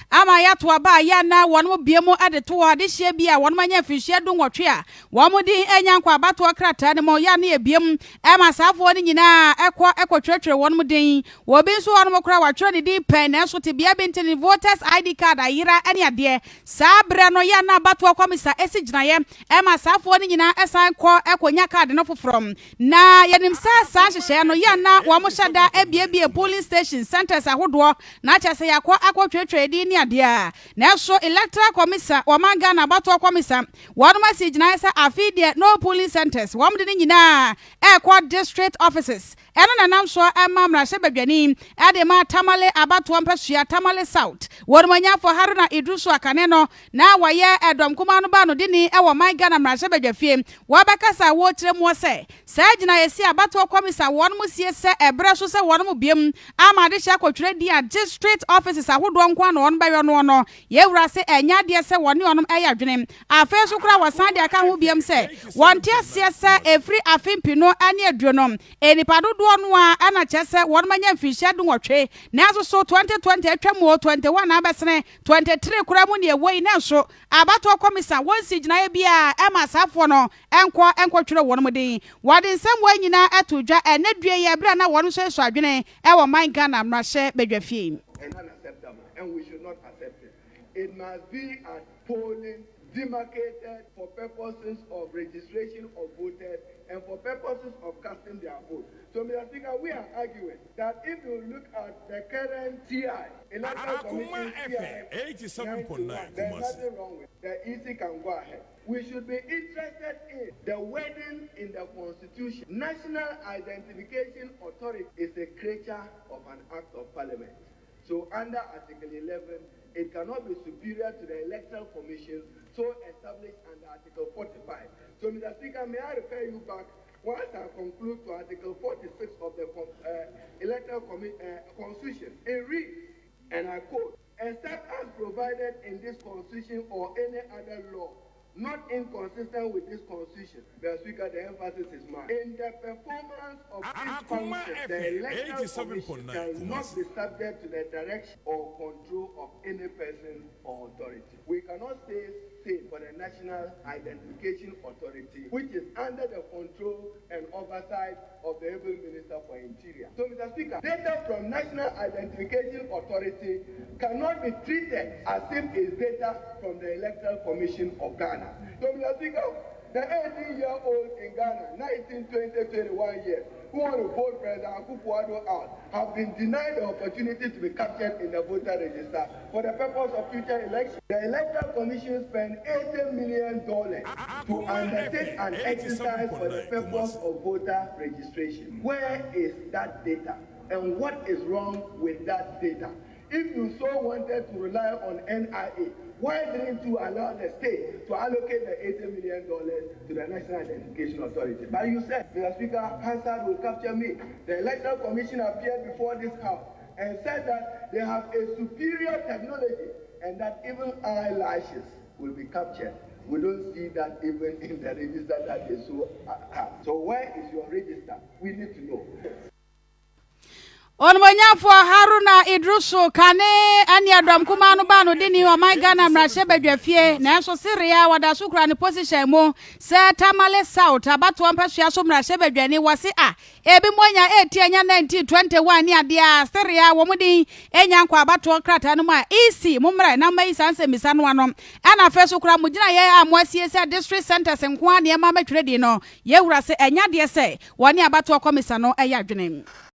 ama ya to aba ya na wonmo biemu ade to ade hye bia wonmo nya fihye du nwotwe a womo din enya nkwa abato krata ne mo ya na ebiem ema safo ni nyina ekotwetwe wonmo din wo bi nso wonmo kra watwe ne din pen na so te bia bentini voters ID card ayira ane ade sabre no ya na abato komisa esiginaye ema safo ni nyina esan kọ ekonya card no fofrom na yenim sa hye no ya na womo hyada ebiebie police station centers ahodo na chese yakọ akotwetwe din ni ade a na so electoral commission wamanga na abato komisa wonmo sigina sa afide no police centers wom de nyina district offices eno na nam so emamra hye badwani ade ma tamale abato mpasua tamale south wonmo nya for Haruna Iddrisu akane no na waye edom kuma no ba no de ni my Ghana mra hye badwafie wabakasa wo kire mo se sa gina yesi abato komisa wonmo sie se ebre so se wonmo biem amade hye akotwere dia district offices ahodo nko na won bayo no yewura se enya de se woni onom eyadwene afa so kura wasan de aka ho biem se wonte asie se efri afimpino ane aduonom enipado do no a ana chese won manya mfihye du nwotwe na so 2020 atwamo 21 abesene 23 kura mu ne ewoi na so abato komisa wonsi gina bia ema safo no enkotwere won muden wade nsem wa nyina atodwa enadue ye bra na won so eso adwene ewo man Ghana mrahye badwafie. And we should not accept it. It must be a polling demarcated for purposes of registration of voters and for purposes of casting their vote. So, Mr. Speaker, we are arguing that if you look at the current TI, Electoral Commission TI, 87.9, there's nothing wrong with it. The EC can go ahead. We should be interested in the wording in the Constitution. National Identification Authority is a creature of an act of parliament. So under Article 11, it cannot be superior to the Electoral Commission so established under Article 45. So, Mr. Speaker, may I refer you back once I conclude to Article 46 of the Electoral Constitution. It reads, and I quote, "Except as provided in this Constitution or any other law not inconsistent with this Constitution." Mr. Speaker, the emphasis is mine. In the performance of this function, the Electoral Commission cannot be subject to the direction or control of any person or authority. We cannot say same for the National Identification Authority, which is under the control and oversight of the able Minister for Interior. So, Mr. Speaker, data from National Identification Authority cannot be treated as if it's data from the Electoral Commission of Ghana. So, Mr. Speaker, the 18-year-old in Ghana, 19, 20, 21 years, who want to vote President Akufo-Addo out, have been denied the opportunity to be captured in the voter register for the purpose of future elections. The Electoral Commission spent $80 million to undertake an exercise for the purpose of voter registration. Where is that data? And what is wrong with that data? If you so wanted to rely on NIA, why didn't you allow the state to allocate the $80 million to the National Identification Authority? But you said, Mr. Speaker, Hansard will capture me. The Electoral Commission appeared before this House and said that they have a superior technology and that even eyelashes will be captured. We don't see that even in the register that they have. So where is your register? We need to know. Onmonyafo Haruna Iddrisu kane ani adom kuma no ba no de ni my Ghana mrahye badwafie na so seria wada so kura ne position mu se tamale south abato ampasua so mrahye badwane wose ebi monya etianya 1921 ni ade a seria wo mudi enya nkwa abato krata no ma isi mumra na mai sanse misa no anom ana fe so kura mugina ye amoasie se district centers nko ane ma matwere di no ye wura se enya de se woni abato komisa no eya adwene.